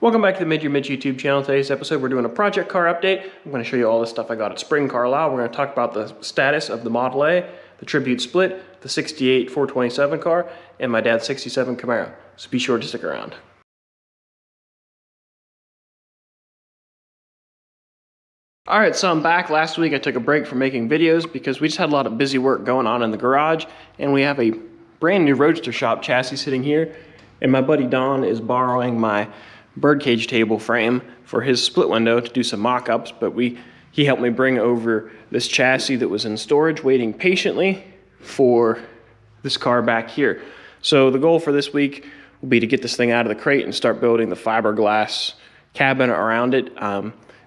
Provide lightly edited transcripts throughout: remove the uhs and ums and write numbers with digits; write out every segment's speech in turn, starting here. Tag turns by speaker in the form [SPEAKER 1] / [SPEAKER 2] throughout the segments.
[SPEAKER 1] Welcome back to the Mid-Year YouTube channel. Today's episode, we're doing a project car update. I'm going to show you all the stuff I got at Spring Carlisle. We're going to talk about the status of the Model A, the Tribute Split, the 68 427 car, and my dad's 67 Camaro. So be sure to stick around. Alright, so I'm back. Last week I took a break from making videos because we just had a lot of busy work going on in the garage, and we have a brand new Roadster shop chassis sitting here, and my buddy Don is borrowing my birdcage table frame for his split window to do some mock-ups, but he helped me bring over this chassis that was in storage waiting patiently for this car back here. So the goal for this week will be to get this thing out of the crate and start building the fiberglass cabin around it.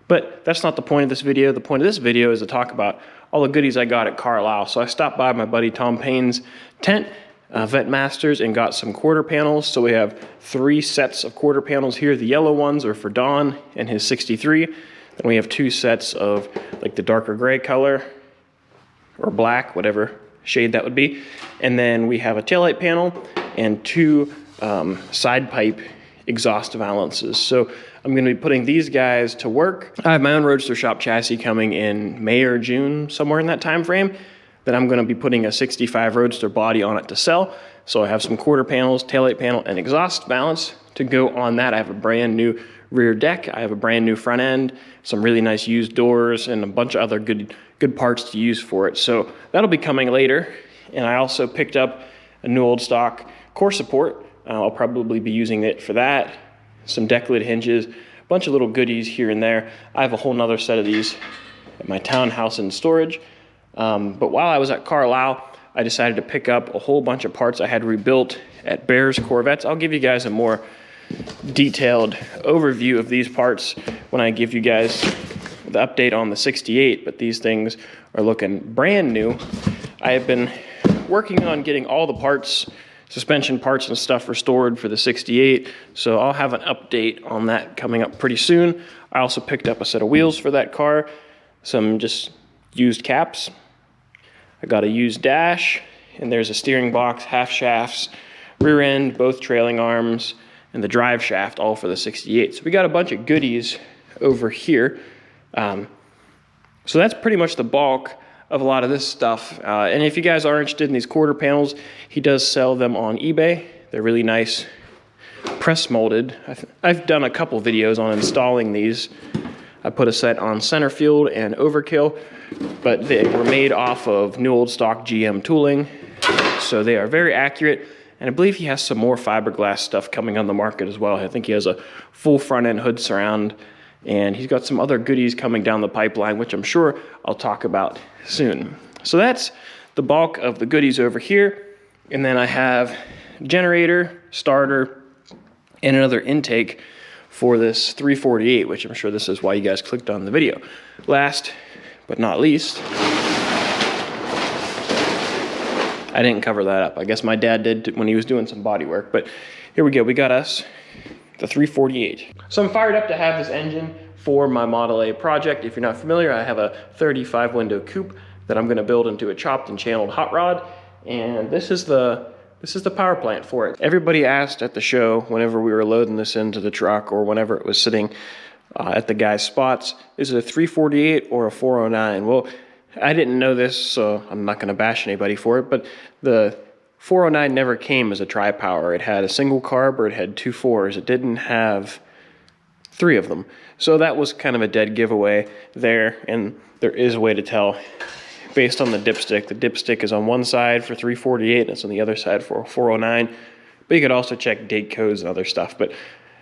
[SPEAKER 1] But that's not the point of this video. The point of this video is to talk about all the goodies I got at Carlisle. So I stopped by my buddy Tom Payne's tent, Vet Masters, and got some quarter panels. So we have 3 sets of quarter panels here. The yellow ones are for Don and his 63. Then we have 2 sets of like the darker gray color or black, whatever shade that would be. And then we have a taillight panel and 2 side pipe exhaust valances. So I'm going to be putting these guys to work. I have my own Roadster shop chassis coming in May or June, somewhere in that time frame. Then I'm going to be putting a 65 Roadster body on it to sell. So I have some quarter panels, taillight panel, and exhaust valance to go on that. I have a brand new rear deck. I have a brand new front end, some really nice used doors, and a bunch of other good parts to use for it. So that'll be coming later. And I also picked up a new old stock core support. I'll probably be using it for that. Some deck lid hinges, a bunch of little goodies here and there. I have a whole nother set of these at my townhouse in storage. But while I was at Carlisle, I decided to pick up a whole bunch of parts I had rebuilt at Bear's Corvettes. I'll give you guys a more detailed overview of these parts when I give you guys the update on the 68, but these things are looking brand new. I have been working on getting all the parts, suspension parts and stuff restored for the 68, so I'll have an update on that coming up pretty soon. I also picked up a set of wheels for that car, some just used caps. I got a used dash, and there's a steering box, half shafts, rear end, both trailing arms, and the drive shaft, all for the 68. So we got a bunch of goodies over here. So that's pretty much the bulk of a lot of this stuff. And if you guys are interested in these quarter panels, he does sell them on eBay. They're really nice, press molded. I've done a couple videos on installing these. I put a set on center field and overkill, but they were made off of new old stock GM tooling. So they are very accurate. And I believe he has some more fiberglass stuff coming on the market as well. I think he has a full front end hood surround, and he's got some other goodies coming down the pipeline, which I'm sure I'll talk about soon. So that's the bulk of the goodies over here. And then I have generator, starter, and another intake for this 348, which I'm sure this is why you guys clicked on the video. Last but not least, I didn't cover that up. I guess my dad did when he was doing some body work, but here we go. We got us the 348. So I'm fired up to have this engine for my Model A project. If you're not familiar, I have a 35 window coupe that I'm gonna build into a chopped and channeled hot rod, and this is the power plant for it. Everybody asked at the show whenever we were loading this into the truck or whenever it was sitting at the guy's spots, is it a 348 or a 409? Well, I didn't know this, so I'm not gonna bash anybody for it, but the 409 never came as a tri-power. It had a single carb or it had 2 4s. It didn't have 3 of them. So that was kind of a dead giveaway there, and there is a way to tell based on the dipstick. The dipstick is on one side for 348 and it's on the other side for 409. But you could also check date codes and other stuff. But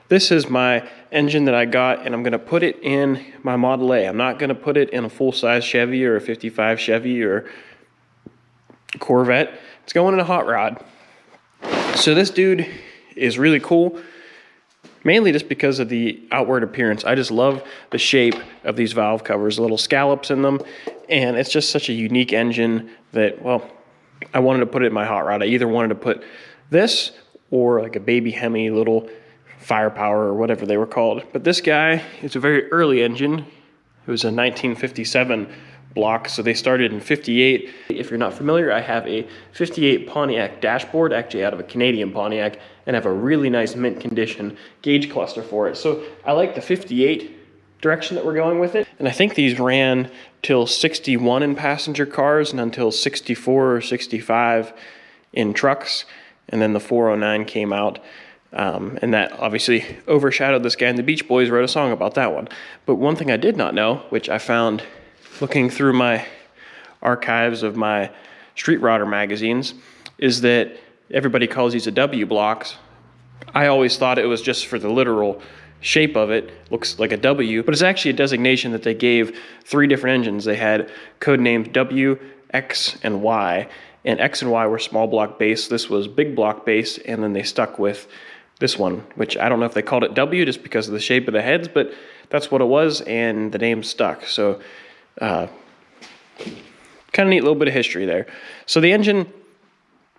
[SPEAKER 1] this is my engine that I got, and I'm gonna put it in my Model A. I'm not gonna put it in a full-size Chevy or a 55 Chevy or Corvette. It's going in a hot rod. So this dude is really cool, mainly just because of the outward appearance. I just love the shape of these valve covers, little scallops in them, and it's just such a unique engine that, well, I wanted to put it in my hot rod. I either wanted to put this or like a baby Hemi little firepower or whatever they were called. But this guy is a very early engine. It was a 1957 blocks. So they started in 58. If you're not familiar, I have a 58 Pontiac dashboard, actually out of a Canadian Pontiac, and have a really nice mint condition gauge cluster for it. So I like the 58 direction that we're going with it. And I think these ran till 61 in passenger cars and until 64 or 65 in trucks. And then the 409 came out. And that obviously overshadowed this guy, and the Beach Boys wrote a song about that one. But one thing I did not know, which I found looking through my archives of my Street Rodder magazines, is that everybody calls these a W blocks. I always thought it was just for the literal shape of it, looks like a W, but it's actually a designation that they gave 3 different engines. They had code names W, X, and Y, and X and Y were small block base. This was big block base, and then they stuck with this one, which I don't know if they called it W just because of the shape of the heads, but that's what it was, and the name stuck. So kind of neat little bit of history there. So the engine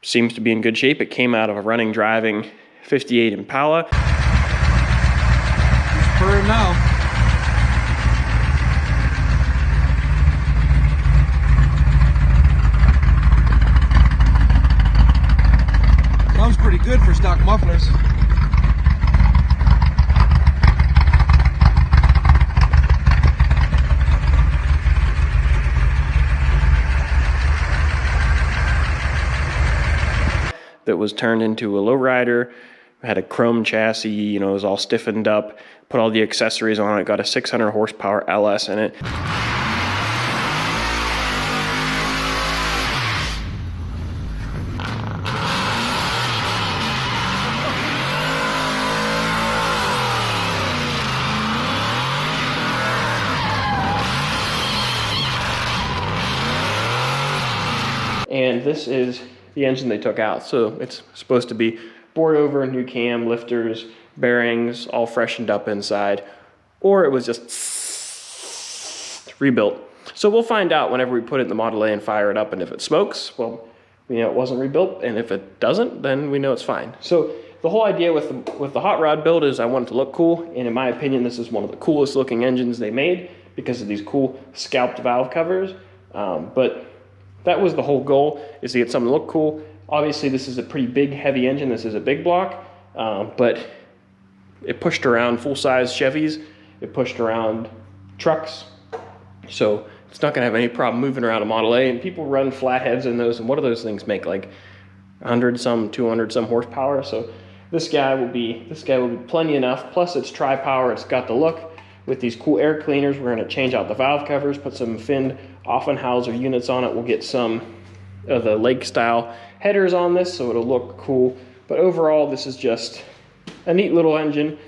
[SPEAKER 1] seems to be in good shape. It came out of a running, driving 58 Impala.
[SPEAKER 2] Purring now. Sounds pretty good for stock mufflers.
[SPEAKER 1] That was turned into a lowrider, had a chrome chassis, you know, it was all stiffened up, put all the accessories on it, got a 600 horsepower LS in it. And this is the engine they took out. So it's supposed to be bored over, new cam, lifters, bearings, all freshened up inside, or it was just rebuilt. So we'll find out whenever we put it in the Model A and fire it up, and if it smokes, well, we know it wasn't rebuilt, and if it doesn't, then we know it's fine. So the whole idea with the hot rod build is I want it to look cool, and in my opinion, this is one of the coolest looking engines they made because of these cool scalped valve covers. But that was the whole goal, is to get something to look cool. Obviously, this is a pretty big, heavy engine. This is a big block, but it pushed around full-size Chevys. It pushed around trucks. So it's not going to have any problem moving around a Model A. And people run flatheads in those, and what do those things make? Like 100-some, 200-some horsepower. So this guy will be plenty enough. Plus, it's tri-power. It's got the look. With these cool air cleaners, we're going to change out the valve covers, put some finned Offenhauser units on it. We'll get some of the lake style headers on this, so it'll look cool. But overall, this is just a neat little engine.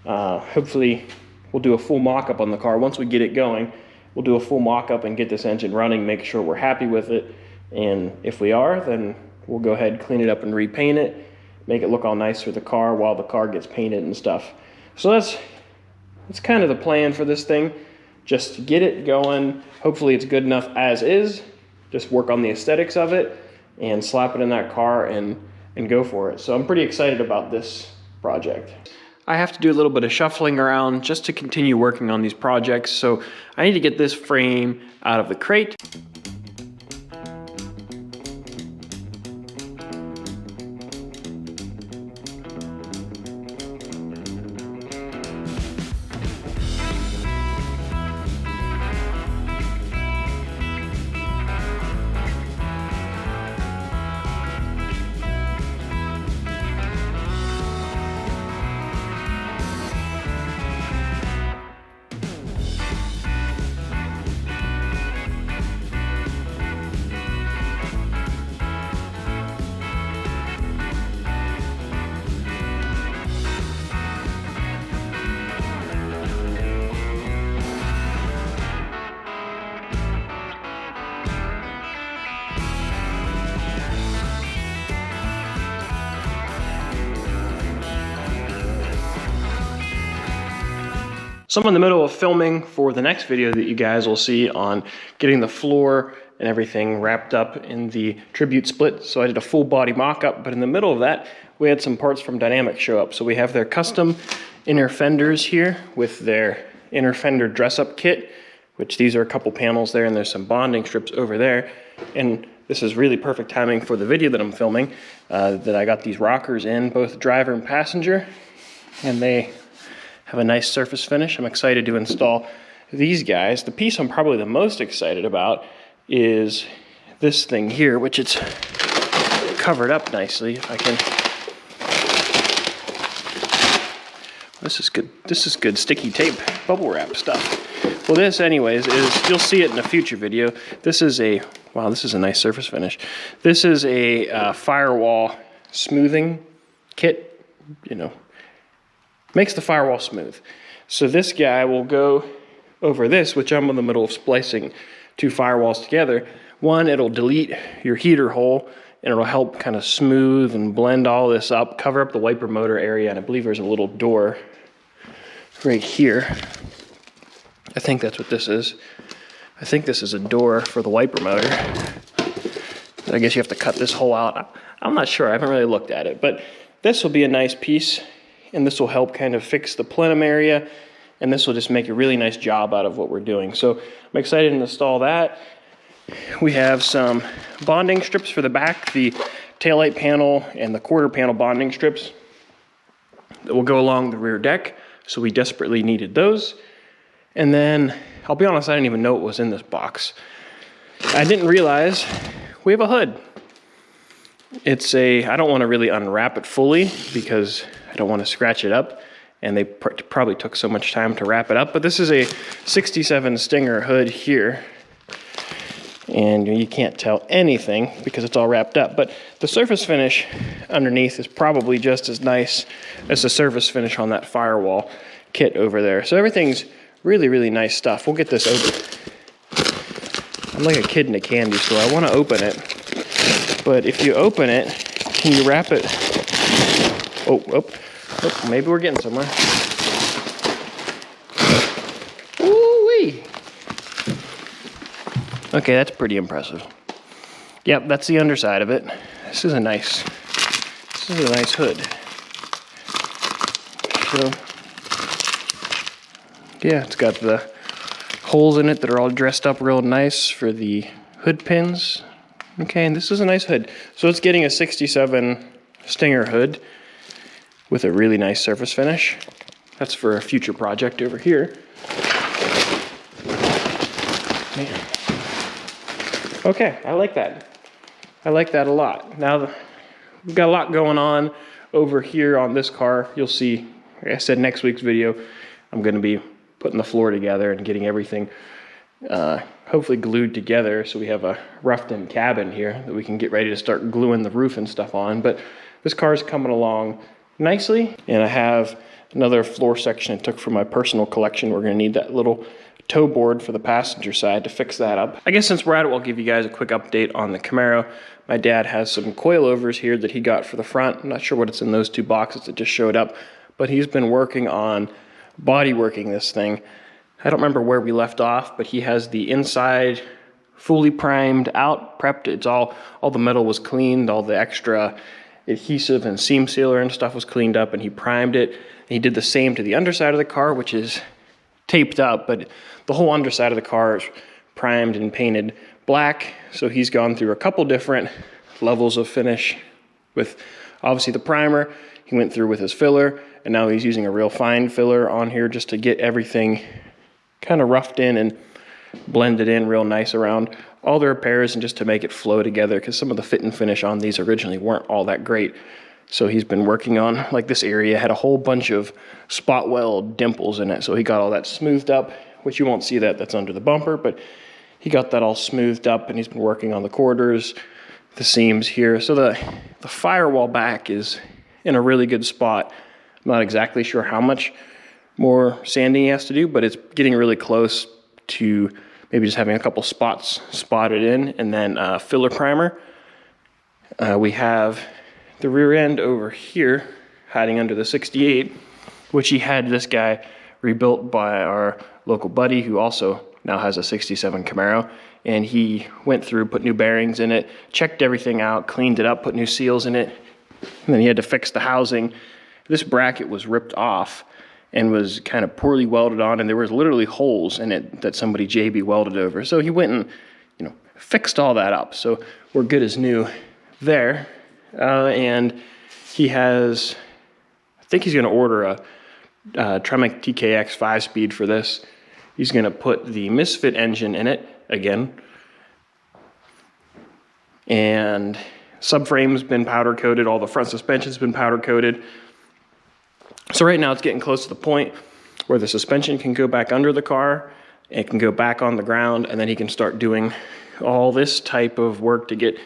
[SPEAKER 1] Hopefully we'll do a full mock-up on the car. Once we get it going, we'll do a full mock-up and get this engine running, make sure we're happy with it. And if we are, then we'll go ahead, clean it up and repaint it, make it look all nice for the car while the car gets painted and stuff. So that's kind of the plan for this thing. Just get it going. Hopefully it's good enough as is. Just work on the aesthetics of it and slap it in that car and go for it. So I'm pretty excited about this project. I have to do a little bit of shuffling around just to continue working on these projects. So I need to get this frame out of the crate. So I'm in the middle of filming for the next video that you guys will see on getting the floor and everything wrapped up in the Tribute Split. So I did a full body mock-up, but in the middle of that, we had some parts from Dynamic show up. So we have their custom inner fenders here with their inner fender dress-up kit which these are a couple panels there, and there's some bonding strips over there. And this is really perfect timing for the video that I'm filming, that I got these rockers in, both driver and passenger, and they have a nice surface finish. I'm excited to install these guys. The piece I'm probably the most excited about is this thing here, which it's covered up nicely. If I can, this is good sticky tape, bubble wrap stuff. Well, this anyways is, you'll see it in a future video. This is a, wow, this is a nice surface finish. This is a firewall smoothing kit, you know, makes the firewall smooth. So this guy will go over this, which I'm in the middle of splicing two firewalls together. One, it'll delete your heater hole, and it'll help kind of smooth and blend all this up, cover up the wiper motor area, and I believe there's a little door right here. I think that's what this is. I think this is a door for the wiper motor. I guess you have to cut this hole out. I'm not sure, I haven't really looked at it, but this will be a nice piece, and this will help kind of fix the plenum area, and this will just make a really nice job out of what we're doing. So I'm excited to install that. We have some bonding strips for the back, the taillight panel and the quarter panel bonding strips that will go along the rear deck. So we desperately needed those. And then, I'll be honest, I didn't even know what was in this box. I didn't realize we have a hood. It's a, I don't want to really unwrap it fully because I don't want to scratch it up. And they probably took so much time to wrap it up. But this is a 67 Stinger hood here. And you can't tell anything because it's all wrapped up. But the surface finish underneath is probably just as nice as the surface finish on that firewall kit over there. So everything's really, really nice stuff. We'll get this open. I'm like a kid in a candy store. I want to open it. But if you open it, can you wrap it? Oh, maybe we're getting somewhere. Ooh-wee. Okay, that's pretty impressive. Yep, that's the underside of it. This is a nice hood. So, yeah, it's got the holes in it that are all dressed up real nice for the hood pins. Okay, and this is a nice hood. So it's getting a 67 Stinger hood with a really nice surface finish. That's for a future project over here. Man. Okay, I like that. I like that a lot. Now, we've got a lot going on over here on this car. You'll see, like I said, next week's video, I'm gonna be putting the floor together and getting everything hopefully glued together so we have a roughed-in cabin here that we can get ready to start gluing the roof and stuff on. But this car's coming along nicely, and I have another floor section I took from my personal collection. We're gonna need that little tow board for the passenger side to fix that up. I guess since we're at it, I'll give you guys a quick update on the Camaro. My dad has some coilovers here that he got for the front. I'm not sure what it's in those two boxes that just showed up, but he's been working on body working this thing. I don't remember where we left off, but he has the inside fully primed out, prepped. It's all the metal was cleaned, all the extra adhesive and seam sealer and stuff was cleaned up, and he primed it. And he did the same to the underside of the car, which is taped up, but the whole underside of the car is primed and painted black. So he's gone through a couple different levels of finish with obviously the primer. He went through with his filler, and now he's using a real fine filler on here just to get everything kind of roughed in and blended in real nice around all the repairs, and just to make it flow together, because some of the fit and finish on these originally weren't all that great. So he's been working on, like this area had a whole bunch of spot weld dimples in it, so he got all that smoothed up, which you won't see that's under the bumper, but he got that all smoothed up, and he's been working on the quarters, the seams here. So the firewall back is in a really good spot. I'm not exactly sure how much more sanding he has to do, but it's getting really close to maybe just having a couple spots spotted in, and then filler primer. We have the rear end over here hiding under the 68, which he had this guy rebuilt by our local buddy who also now has a 67 Camaro, and he went through, put new bearings in it, checked everything out, cleaned it up, put new seals in it, and then he had to fix the housing. This bracket was ripped off, and was kind of poorly welded on, and there was literally holes in it that somebody JB welded over. So he went and, you know, fixed all that up. So we're good as new there. And he has, I think he's going to order a Tremec TKX 5-speed for this. He's going to put the Misfit engine in it again. And subframe's been powder coated, all the front suspension's been powder coated. So right now it's getting close to the point where the suspension can go back under the car, it can go back on the ground, and then he can start doing all this type of work to get,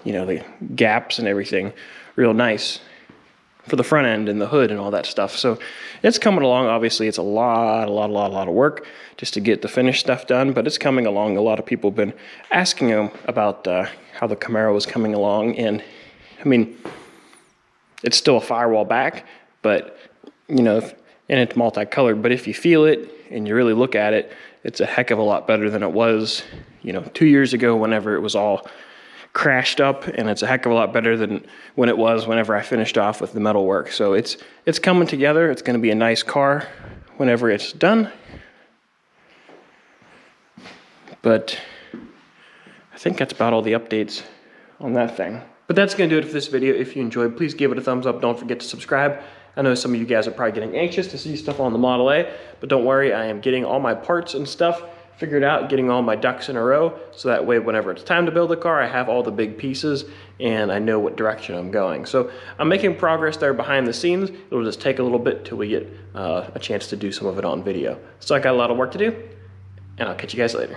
[SPEAKER 1] you know, the gaps and everything real nice for the front end and the hood and all that stuff. So it's coming along. Obviously it's a lot of work just to get the finished stuff done, but it's coming along. A lot of people have been asking him about how the Camaro is coming along, and I mean, it's still a firewall back, but you know, and it's multicolored, but if you feel it and you really look at it, it's a heck of a lot better than it was, you know, 2 years ago whenever it was all crashed up, and it's a heck of a lot better than when it was whenever I finished off with the metal work. So it's coming together. It's going to be a nice car whenever it's done. But I think that's about all the updates on that thing. But that's going to do it for this video. If you enjoyed, please give it a thumbs up. Don't forget to subscribe. I know some of you guys are probably getting anxious to see stuff on the Model A, but don't worry, I am getting all my parts and stuff figured out, getting all my ducks in a row, so that way whenever it's time to build a car, I have all the big pieces and I know what direction I'm going. So I'm making progress there behind the scenes. It'll just take a little bit till we get a chance to do some of it on video. So I got a lot of work to do, and I'll catch you guys later.